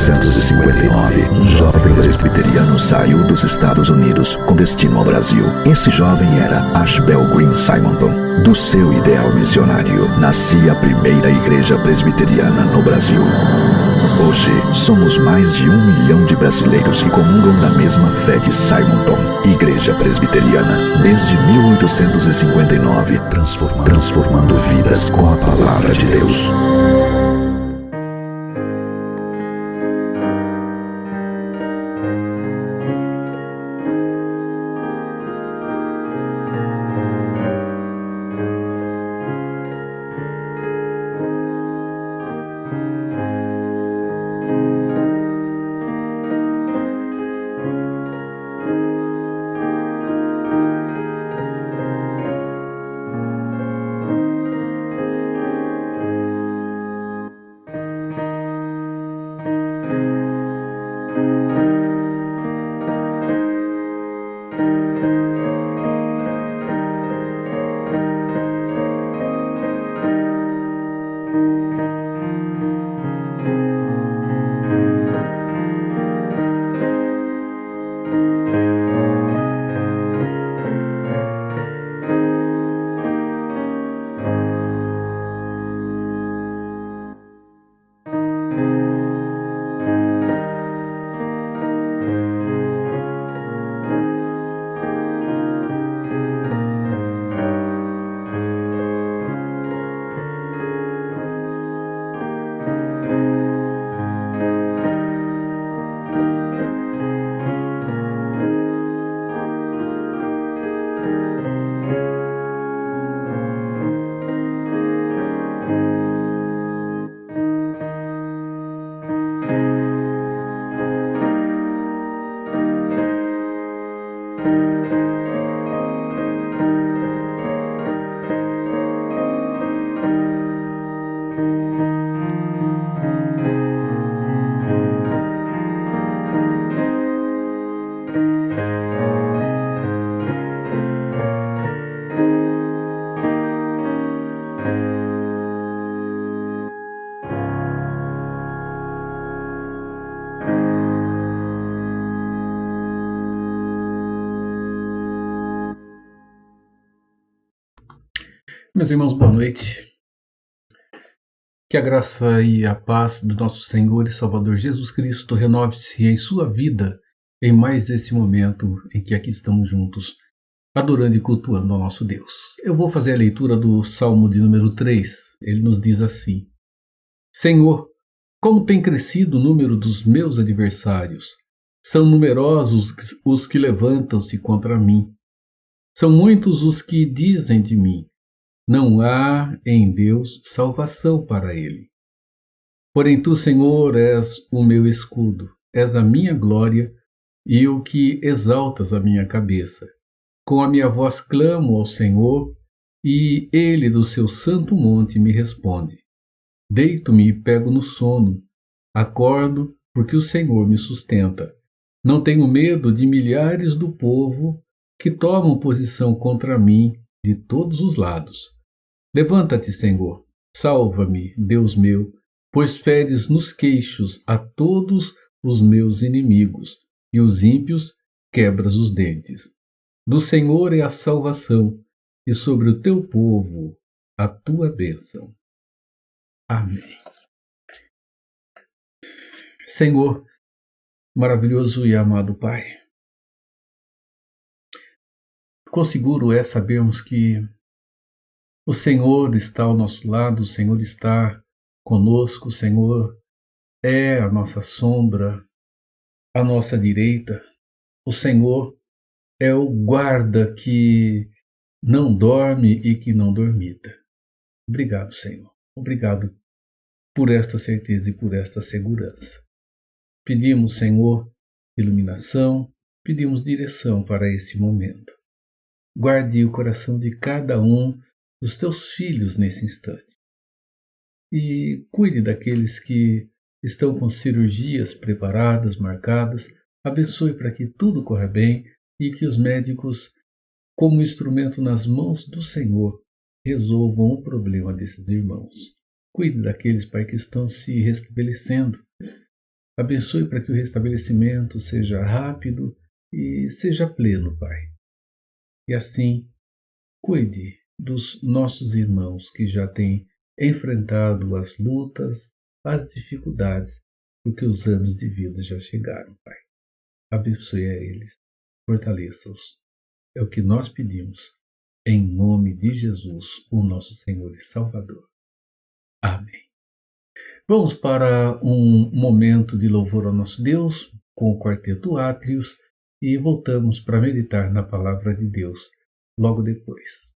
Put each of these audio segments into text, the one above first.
1859, um jovem presbiteriano saiu dos Estados Unidos com destino ao Brasil. Esse jovem era Ashbel Green Simonton. Do seu ideal missionário, nascia a primeira igreja presbiteriana no Brasil. Hoje, somos mais de 1 milhão de brasileiros que comungam da mesma fé de Simonton, Igreja Presbiteriana, desde 1859, transformando vidas com a palavra de Deus. Meus irmãos, boa noite. Que a graça e a paz do nosso Senhor e Salvador Jesus Cristo renove-se em sua vida em mais esse momento em que aqui estamos juntos, adorando e cultuando ao nosso Deus. Eu vou fazer a leitura do Salmo de número 3. Ele nos diz assim: Senhor, como tem crescido o número dos meus adversários. São numerosos os que levantam-se contra mim. São muitos os que dizem de mim: não há em Deus salvação para ele. Porém tu, Senhor, és o meu escudo, és a minha glória e o que exaltas a minha cabeça. Com a minha voz clamo ao Senhor, e ele do seu santo monte me responde. Deito-me e pego no sono, acordo porque o Senhor me sustenta. Não tenho medo de milhares do povo que tomam posição contra mim de todos os lados. Levanta-te, Senhor, salva-me, Deus meu, pois feres nos queixos a todos os meus inimigos, e os ímpios quebras os dentes. Do Senhor é a salvação, e sobre o teu povo a tua bênção. Amém. Senhor, maravilhoso e amado Pai, quão seguro é sabermos que o Senhor está ao nosso lado, o Senhor está conosco, o Senhor é a nossa sombra, a nossa direita. O Senhor é o guarda que não dorme e que não dormita. Obrigado, Senhor. Obrigado por esta certeza e por esta segurança. Pedimos, Senhor, iluminação, pedimos direção para esse momento. Guarde o coração de cada um dos teus filhos nesse instante. E cuide daqueles que estão com cirurgias preparadas, marcadas. Abençoe para que tudo corra bem e que os médicos, como instrumento nas mãos do Senhor, resolvam o problema desses irmãos. Cuide daqueles, Pai, que estão se restabelecendo Abençoe para que o restabelecimento seja rápido e seja pleno, Pai. E assim, cuide dos nossos irmãos que já têm enfrentado as lutas, as dificuldades, porque os anos de vida já chegaram, Pai. Abençoe a eles, fortaleça-os. É o que nós pedimos, em nome de Jesus, o nosso Senhor e Salvador. Amém. Vamos para um momento de louvor ao nosso Deus, com o Quarteto Átrios, e voltamos para meditar na Palavra de Deus logo depois.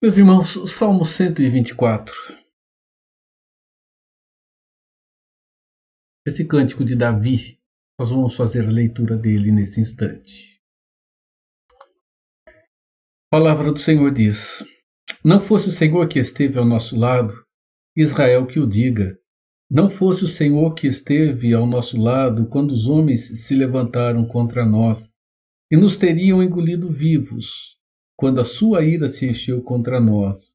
Meus irmãos, Salmo 124. esse cântico de Davi. Nós vamos fazer a leitura dele nesse instante. A palavra do Senhor diz: Não fosse o Senhor que esteve ao nosso lado, Israel que o diga. Não fosse o Senhor que esteve ao nosso lado quando os homens se levantaram contra nós e nos teriam engolido vivos, quando a sua ira se encheu contra nós.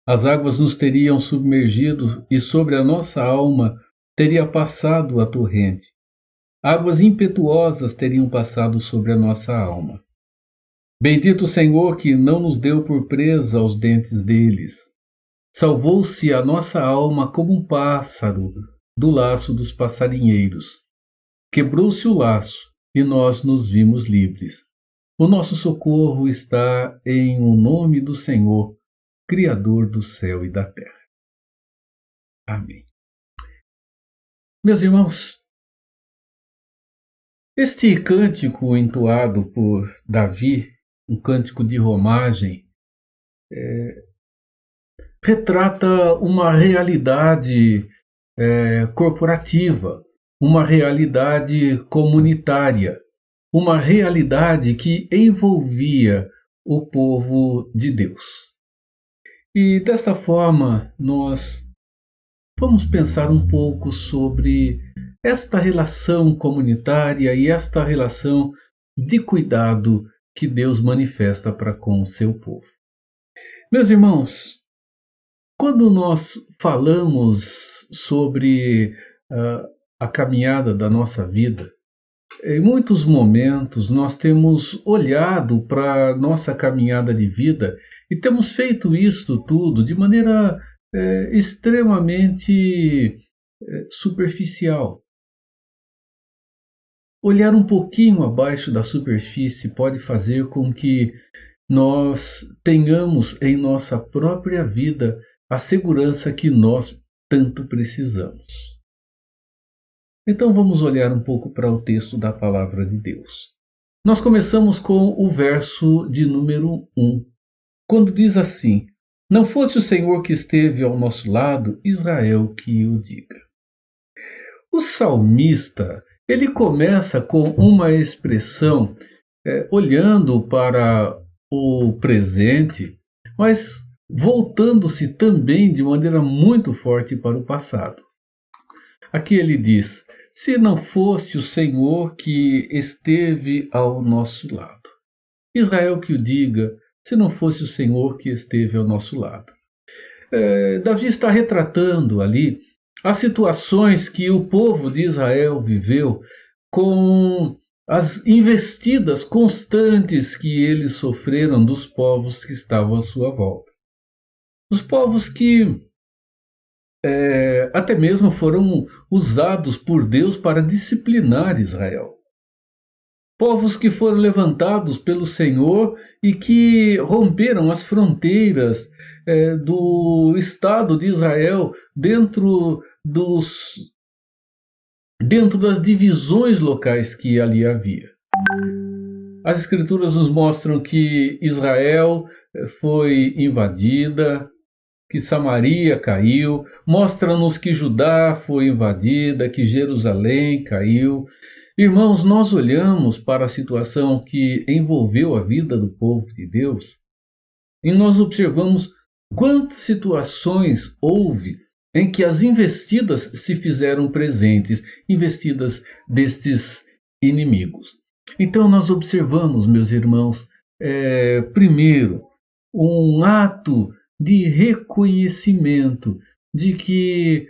As águas nos teriam submergido e sobre a nossa alma teria passado a torrente. Águas impetuosas teriam passado sobre a nossa alma. Bendito o Senhor que não nos deu por presa aos dentes deles. Salvou-se a nossa alma como um pássaro do laço dos passarinheiros. Quebrou-se o laço e nós nos vimos livres. O nosso socorro está em o nome do Senhor, Criador do céu e da terra. Amém. Meus irmãos, este cântico entoado por Davi, um cântico de romagem, retrata uma realidade corporativa, uma realidade comunitária, uma realidade que envolvia o povo de Deus. E desta forma, nós vamos pensar um pouco sobre esta relação comunitária e esta relação de cuidado que Deus manifesta para com o seu povo. Meus irmãos, quando nós falamos sobre a caminhada da nossa vida, em muitos momentos nós temos olhado para a nossa caminhada de vida e temos feito isto tudo de maneira extremamente superficial. Olhar um pouquinho abaixo da superfície pode fazer com que nós tenhamos em nossa própria vida a segurança que nós tanto precisamos. Então vamos olhar um pouco para o texto da palavra de Deus. Nós começamos com o verso de número 1, quando diz assim: Não fosse o Senhor que esteve ao nosso lado, Israel que o diga. O salmista, ele começa com uma expressão olhando para o presente, mas voltando-se também de maneira muito forte para o passado. Aqui ele diz: se não fosse o Senhor que esteve ao nosso lado. Israel que o diga, se não fosse o Senhor que esteve ao nosso lado. Davi está retratando ali as situações que o povo de Israel viveu com as investidas constantes que eles sofreram dos povos que estavam à sua volta. Os povos que até mesmo foram usados por Deus para disciplinar Israel. Povos que foram levantados pelo Senhor e que romperam as fronteiras do Estado de Israel dentro das divisões locais que ali havia. As Escrituras nos mostram que Israel foi invadida, que Samaria caiu, mostra-nos que Judá foi invadida, que Jerusalém caiu. Irmãos, nós olhamos para a situação que envolveu a vida do povo de Deus e nós observamos quantas situações houve em que as investidas se fizeram presentes, investidas destes inimigos. Então nós observamos, meus irmãos, primeiro, um ato de reconhecimento de que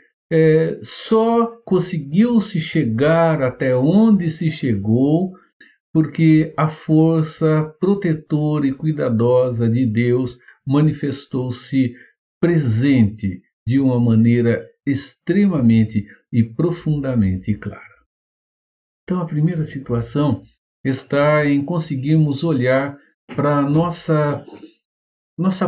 só conseguiu-se chegar até onde se chegou porque a força protetora e cuidadosa de Deus manifestou-se presente de uma maneira extremamente e profundamente clara. Então a primeira situação está em conseguirmos olhar para a nossa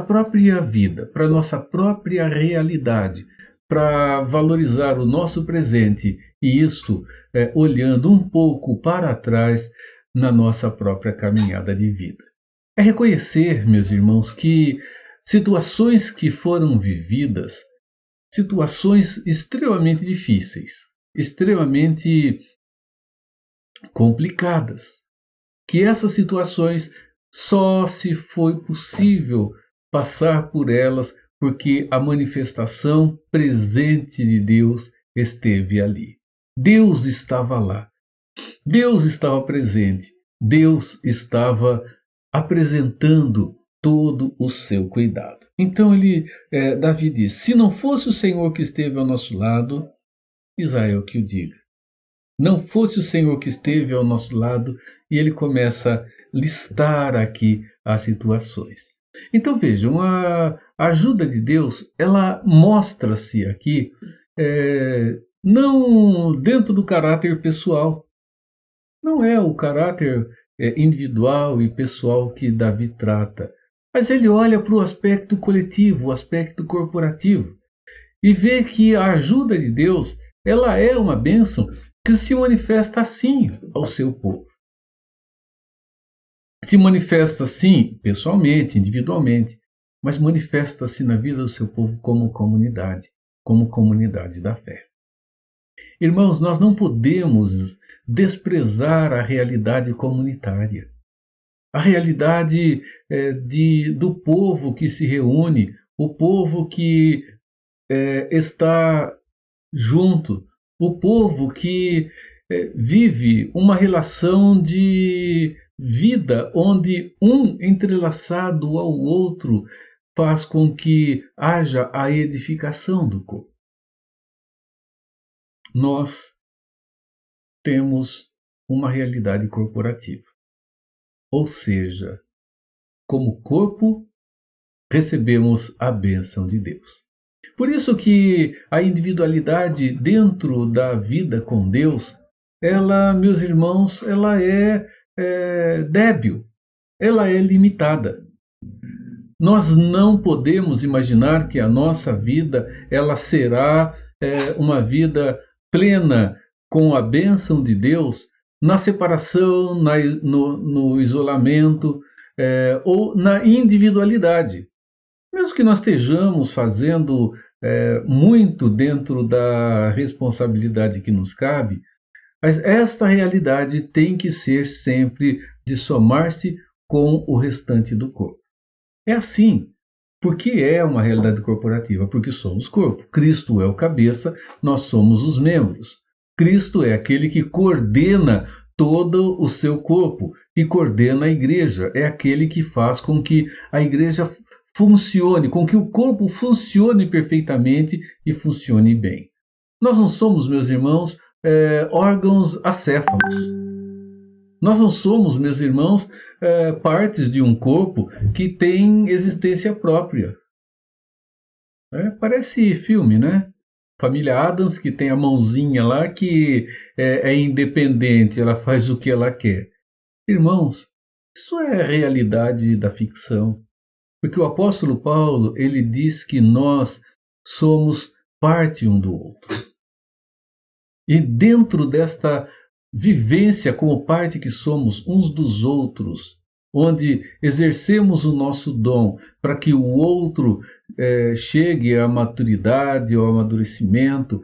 própria vida, para a nossa própria realidade, para valorizar o nosso presente e isto olhando um pouco para trás na nossa própria caminhada de vida. É reconhecer, meus irmãos, que situações que foram vividas, situações extremamente difíceis, extremamente complicadas, que essas situações só se foi possível passar por elas porque a manifestação presente de Deus esteve ali. Deus estava lá. Deus estava presente. Deus estava apresentando todo o seu cuidado. Então Davi diz: se não fosse o Senhor que esteve ao nosso lado, Israel que o diga. Não fosse o Senhor que esteve ao nosso lado, e ele começa a listar aqui as situações. Então vejam, a ajuda de Deus, ela mostra-se aqui não dentro do caráter pessoal. Não é o caráter individual e pessoal que Davi trata, mas ele olha para o aspecto coletivo, o aspecto corporativo, e vê que a ajuda de Deus, ela é uma bênção que se manifesta assim ao seu povo. Se manifesta assim pessoalmente, individualmente, mas manifesta-se na vida do seu povo como comunidade da fé. Irmãos, nós não podemos desprezar a realidade comunitária, a realidade do povo que se reúne, o povo que está junto, o povo que vive uma relação de vida onde um entrelaçado ao outro faz com que haja a edificação do corpo. Nós temos uma realidade corporativa, ou seja, como corpo, recebemos a bênção de Deus. Por isso que a individualidade dentro da vida com Deus, ela, meus irmãos, ela é débil, ela é limitada. Nós não podemos imaginar que a nossa vida ela será uma vida plena com a bênção de Deus na separação, no isolamento ou na individualidade. Mesmo que nós estejamos fazendo muito dentro da responsabilidade que nos cabe, mas esta realidade tem que ser sempre de somar-se com o restante do corpo. É assim. Por que é uma realidade corporativa? Porque somos corpo. Cristo é o cabeça, nós somos os membros. Cristo é aquele que coordena todo o seu corpo, que coordena a igreja. É aquele que faz com que a igreja funcione, com que o corpo funcione perfeitamente e funcione bem. Nós não somos, meus irmãos, órgãos acéfalos. Nós não somos, meus irmãos, partes de um corpo que tem existência própria. Parece filme, né? Família Addams, que tem a mãozinha lá que é independente, ela faz o que ela quer. Irmãos, isso é a realidade da ficção. Porque o apóstolo Paulo, ele diz que nós somos parte um do outro. E dentro desta vivência como parte que somos uns dos outros, onde exercemos o nosso dom para que o outro chegue à maturidade, ao amadurecimento,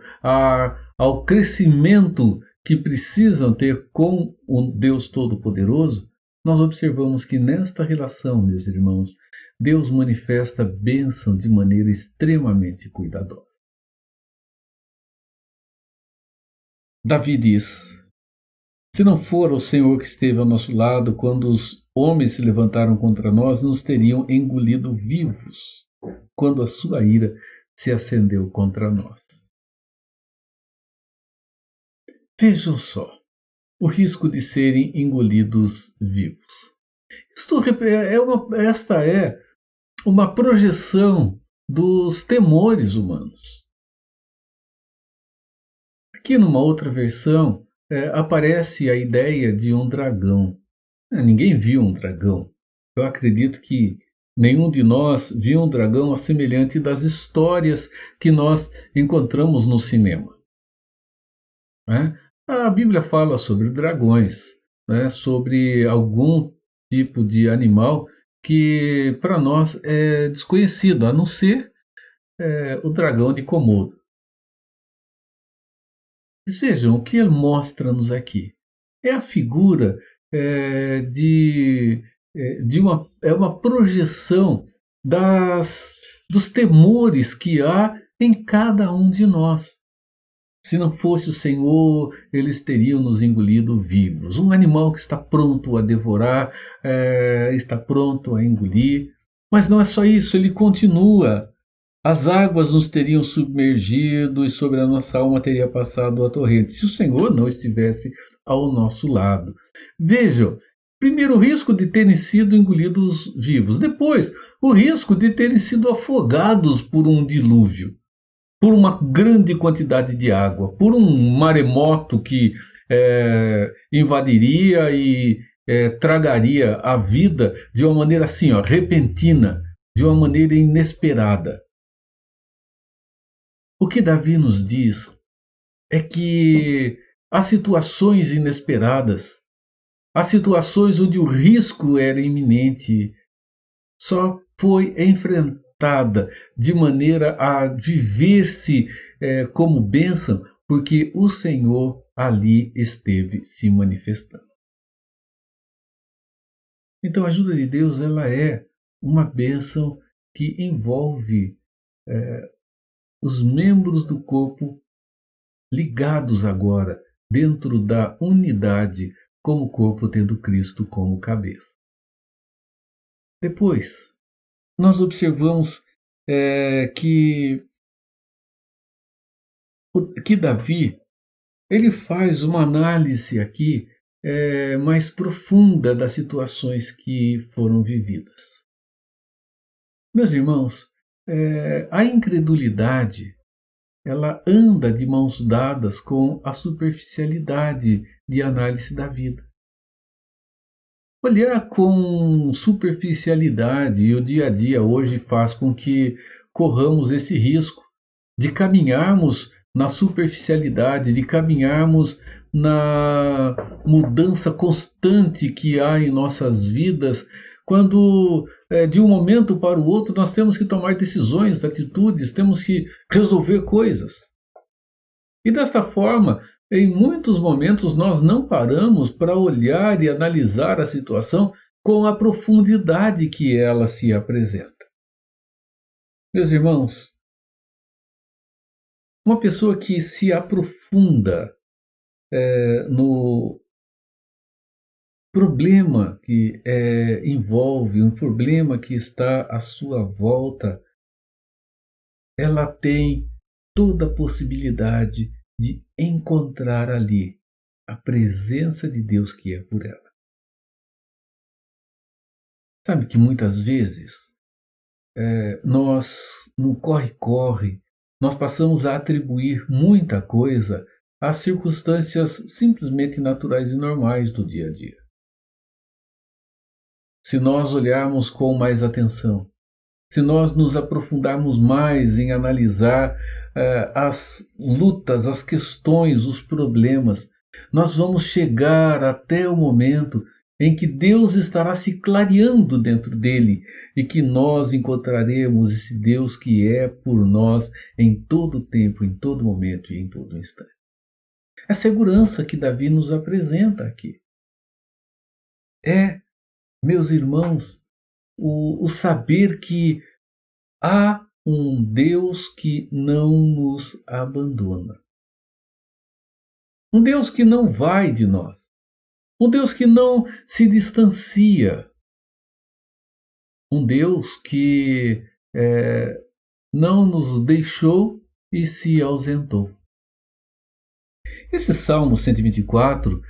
ao crescimento que precisam ter com o Deus Todo-Poderoso, nós observamos que nesta relação, meus irmãos, Deus manifesta a bênção de maneira extremamente cuidadosa. Davi diz: se não for o Senhor que esteve ao nosso lado, quando os homens se levantaram contra nós, nos teriam engolido vivos, quando a sua ira se acendeu contra nós. Vejam só o risco de serem engolidos vivos. Esta é uma projeção dos temores humanos. Aqui numa outra versão aparece a ideia de um dragão. Ninguém viu um dragão. Eu acredito que nenhum de nós viu um dragão a semelhante das histórias que nós encontramos no cinema. A Bíblia fala sobre dragões, sobre algum tipo de animal que para nós é desconhecido, a não ser o dragão de Komodo. Vejam o que ele mostra-nos aqui. É a figura é uma projeção dos temores que há em cada um de nós. Se não fosse o Senhor, eles teriam nos engolido vivos. Um animal que está pronto a devorar, está pronto a engolir. Mas não é só isso, ele continua. As águas nos teriam submergido e sobre a nossa alma teria passado a torrente, se o Senhor não estivesse ao nosso lado. Vejam, primeiro o risco de terem sido engolidos vivos. Depois, o risco de terem sido afogados por um dilúvio, por uma grande quantidade de água, por um maremoto que invadiria e tragaria a vida de uma maneira assim, repentina, de uma maneira inesperada. O que Davi nos diz é que há situações inesperadas, há situações onde o risco era iminente, só foi enfrentada de maneira a viver-se como bênção, porque o Senhor ali esteve se manifestando. Então a ajuda de Deus, ela é uma bênção que envolve os membros do corpo ligados agora dentro da unidade, como corpo tendo Cristo como cabeça. Depois, nós observamos que Davi ele faz uma análise aqui mais profunda das situações que foram vividas. Meus irmãos, a incredulidade ela anda de mãos dadas com a superficialidade de análise da vida. Olhar com superficialidade o dia a dia hoje faz com que corramos esse risco de caminharmos na superficialidade, de caminharmos na mudança constante que há em nossas vidas, quando de um momento para o outro nós temos que tomar decisões, atitudes, temos que resolver coisas. E desta forma, em muitos momentos nós não paramos para olhar e analisar a situação com a profundidade que ela se apresenta. Meus irmãos, uma pessoa que se aprofunda no problema que envolve, um problema que está à sua volta, ela tem toda a possibilidade de encontrar ali a presença de Deus que é por ela. Sabe que muitas vezes nós, no corre-corre, nós passamos a atribuir muita coisa às circunstâncias simplesmente naturais e normais do dia a dia. Se nós olharmos com mais atenção, se nós nos aprofundarmos mais em analisar as lutas, as questões, os problemas, nós vamos chegar até o momento em que Deus estará se clareando dentro dele e que nós encontraremos esse Deus que é por nós em todo tempo, em todo momento e em todo instante. É a segurança que Davi nos apresenta aqui. Meus irmãos, o saber que há um Deus que não nos abandona. Um Deus que não vai de nós. Um Deus que não se distancia. Um Deus que não nos deixou e se ausentou. Esse Salmo 124,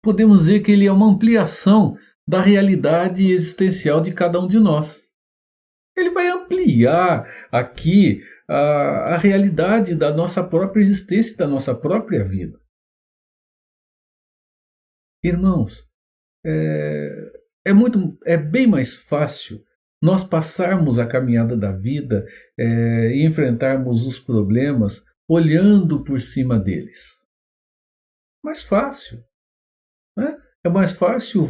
podemos dizer que ele é uma ampliação da realidade existencial de cada um de nós. Ele vai ampliar aqui a realidade da nossa própria existência, da nossa própria vida. Irmãos, é bem mais fácil nós passarmos a caminhada da vida e enfrentarmos os problemas olhando por cima deles. Mais fácil. Né? É mais fácil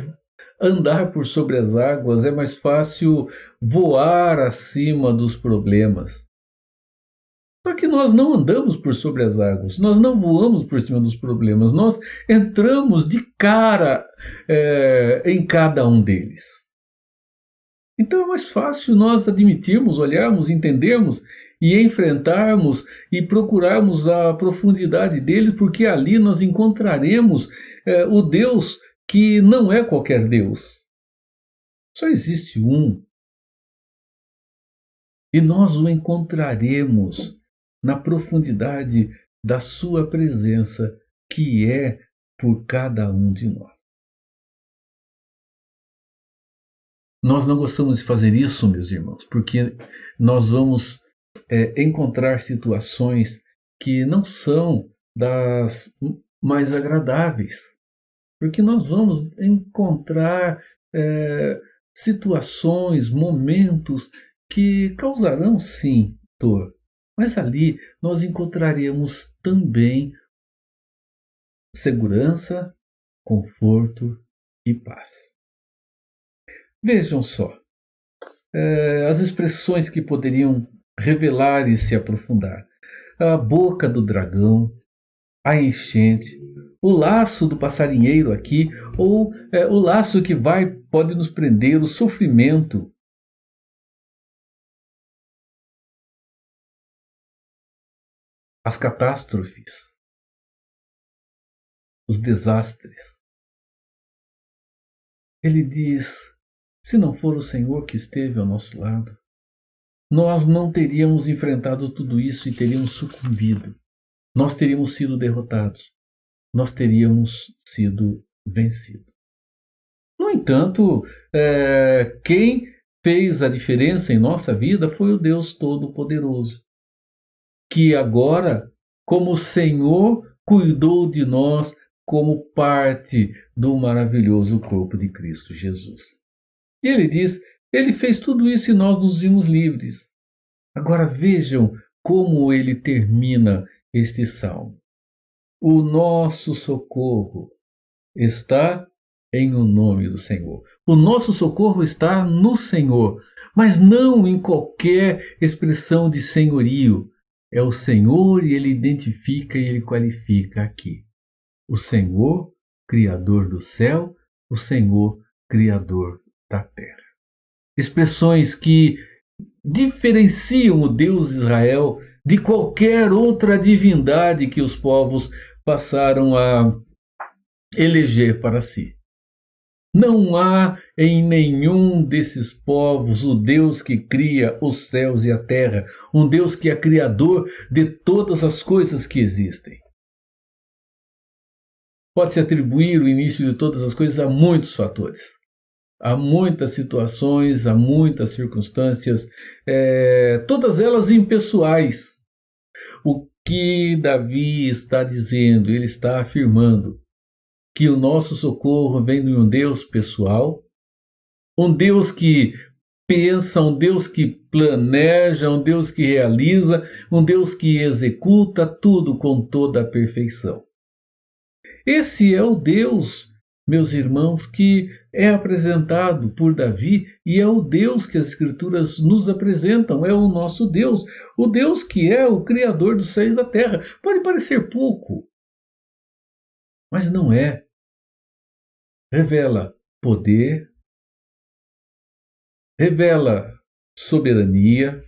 andar por sobre as águas, é mais fácil voar acima dos problemas. Só Só que nós não andamos por sobre as águas, nós não voamos por cima dos problemas, nós entramos de cara em cada um deles. Então é mais fácil nós admitirmos, olharmos, entendermos e enfrentarmos e procurarmos a profundidade deles, porque ali nós encontraremos o Deus que não é qualquer Deus. Só existe um. E nós o encontraremos na profundidade da sua presença, que é por cada um de nós. Nós não gostamos de fazer isso, meus irmãos, porque nós vamos encontrar situações que não são das mais agradáveis, porque nós vamos encontrar situações, momentos que causarão sim dor, mas ali nós encontraremos também segurança, conforto e paz. Vejam só, as expressões que poderiam revelar e se aprofundar. A boca do dragão, a enchente, o laço do passarinheiro aqui, ou o laço que pode nos prender, o sofrimento. As catástrofes, os desastres. Ele diz: se não for o Senhor que esteve ao nosso lado, nós não teríamos enfrentado tudo isso e teríamos sucumbido. Nós teríamos sido derrotados. Nós teríamos sido vencidos. No entanto, quem fez a diferença em nossa vida foi o Deus Todo-Poderoso, que agora, como Senhor, cuidou de nós como parte do maravilhoso corpo de Cristo Jesus. E ele diz, ele fez tudo isso e nós nos vimos livres. Agora vejam como ele termina este salmo. O nosso socorro está em o nome do Senhor. O nosso socorro está no Senhor, mas não em qualquer expressão de senhorio. É o Senhor e ele identifica e ele qualifica aqui. O Senhor, Criador do céu, o Senhor, Criador da terra. Expressões que diferenciam o Deus de Israel de qualquer outra divindade que os povos passaram a eleger para si. Não há em nenhum desses povos o Deus que cria os céus e a terra, um Deus que é criador de todas as coisas que existem. Pode-se atribuir o início de todas as coisas a muitos fatores. Há muitas situações, há muitas circunstâncias, todas elas impessoais. O que Davi está dizendo, ele está afirmando que o nosso socorro vem de um Deus pessoal, um Deus que pensa, um Deus que planeja, um Deus que realiza, um Deus que executa tudo com toda a perfeição. Esse é o Deus, meus irmãos, que é apresentado por Davi e é o Deus que as Escrituras nos apresentam, é o nosso Deus, o Deus que é o Criador do céu e da terra. Pode parecer pouco, mas não é. Revela poder, revela soberania,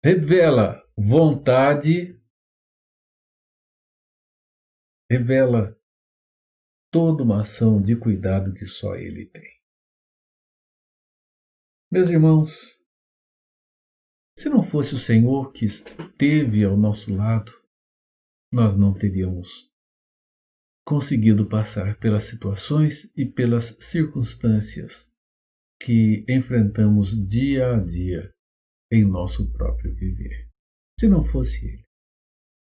revela vontade, revela toda uma ação de cuidado que só Ele tem. Meus irmãos, se não fosse o Senhor que esteve ao nosso lado, nós não teríamos conseguido passar pelas situações e pelas circunstâncias que enfrentamos dia a dia em nosso próprio viver. Se não fosse Ele.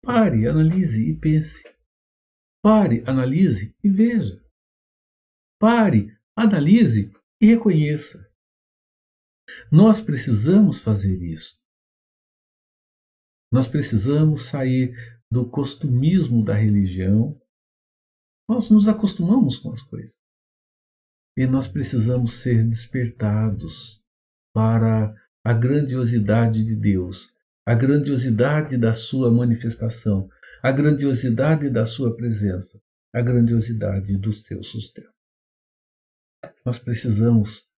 Pare, analise e pense. Pare, analise e veja. Pare, analise e reconheça. Nós precisamos fazer isso. Nós precisamos sair do costumismo da religião. Nós nos acostumamos com as coisas. E nós precisamos ser despertados para a grandiosidade de Deus, a grandiosidade da sua manifestação, a grandiosidade da sua presença, a grandiosidade do seu sustento. Nós precisamos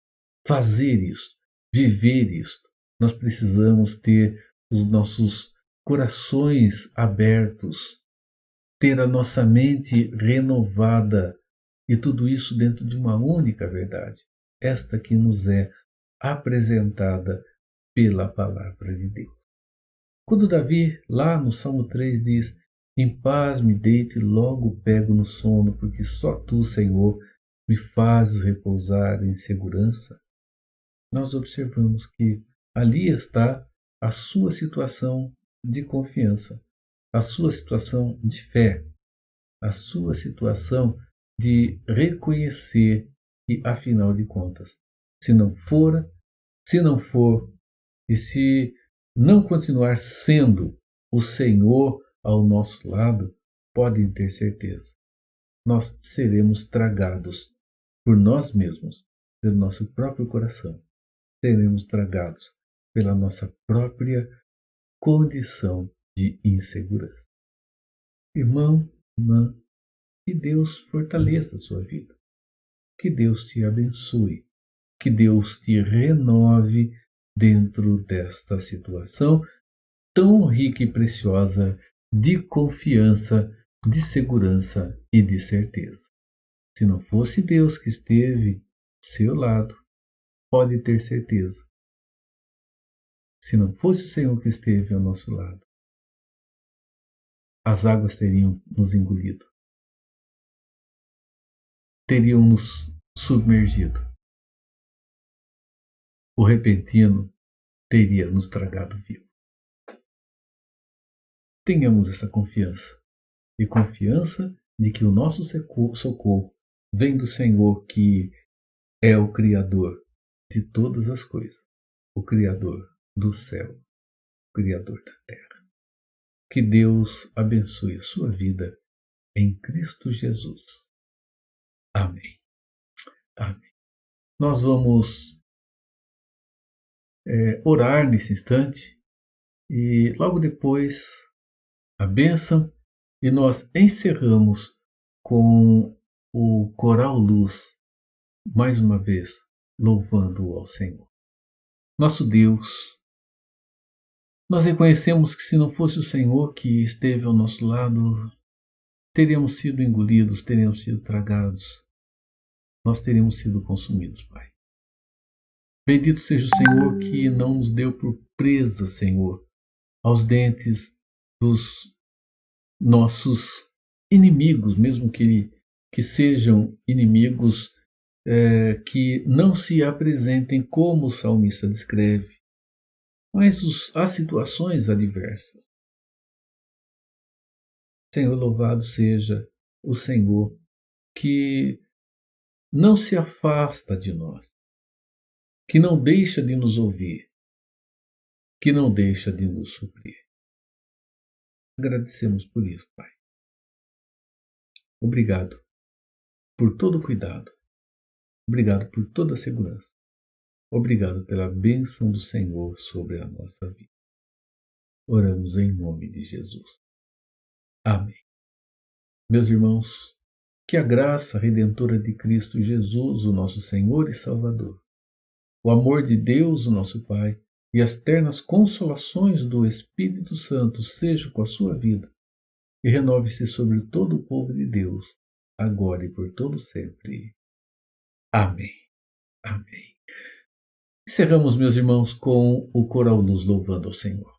fazer isso, viver isso. Nós precisamos ter os nossos corações abertos, ter a nossa mente renovada, e tudo isso dentro de uma única verdade, esta que nos é apresentada pela palavra de Deus. Quando Davi, lá no Salmo 3, diz: em paz me deito e logo pego no sono, porque só tu, Senhor, me fazes repousar em segurança, nós observamos que ali está a sua situação de confiança, a sua situação de fé, a sua situação de reconhecer que, afinal de contas, se não for e se não continuar sendo o Senhor ao nosso lado, podem ter certeza, nós seremos tragados por nós mesmos, pelo nosso próprio coração, seremos tragados pela nossa própria condição de insegurança. Irmão, irmã, que Deus fortaleça a sua vida, que Deus te abençoe, que Deus te renove dentro desta situação tão rica e preciosa de confiança, de segurança e de certeza. Se não fosse Deus que esteve ao seu lado, pode ter certeza. Se não fosse o Senhor que esteve ao nosso lado, as águas teriam nos engolido, teriam nos submergido. O repentino teria nos tragado vivo. Tenhamos essa confiança, e confiança de que o nosso socorro vem do Senhor, que é o Criador de todas as coisas, o Criador do céu, o Criador da terra. Que Deus abençoe a sua vida em Cristo Jesus. Amém. Amém. Nós vamos orar nesse instante e logo depois a bênção, e nós encerramos com o Coral Luz, mais uma vez louvando ao Senhor. Nosso Deus, nós reconhecemos que se não fosse o Senhor que esteve ao nosso lado, teríamos sido engolidos, teríamos sido tragados, nós teríamos sido consumidos, Pai. Bendito seja o Senhor que não nos deu por presa, Senhor, aos dentes dos nossos inimigos, mesmo que sejam inimigos que não se apresentem como o salmista descreve, mas as situações adversas. Senhor, louvado seja o Senhor que não se afasta de nós, que não deixa de nos ouvir, que não deixa de nos suprir. Agradecemos por isso, Pai. Obrigado por todo o cuidado. Obrigado por toda a segurança. Obrigado pela bênção do Senhor sobre a nossa vida. Oramos em nome de Jesus. Amém. Meus irmãos, que a graça redentora de Cristo Jesus, o nosso Senhor e Salvador, o amor de Deus, o nosso Pai, e as ternas consolações do Espírito Santo sejam com a sua vida e renove-se sobre todo o povo de Deus, agora e por todo sempre. Amém. Amém. Encerramos, meus irmãos, com o Coral Luz louvando ao Senhor.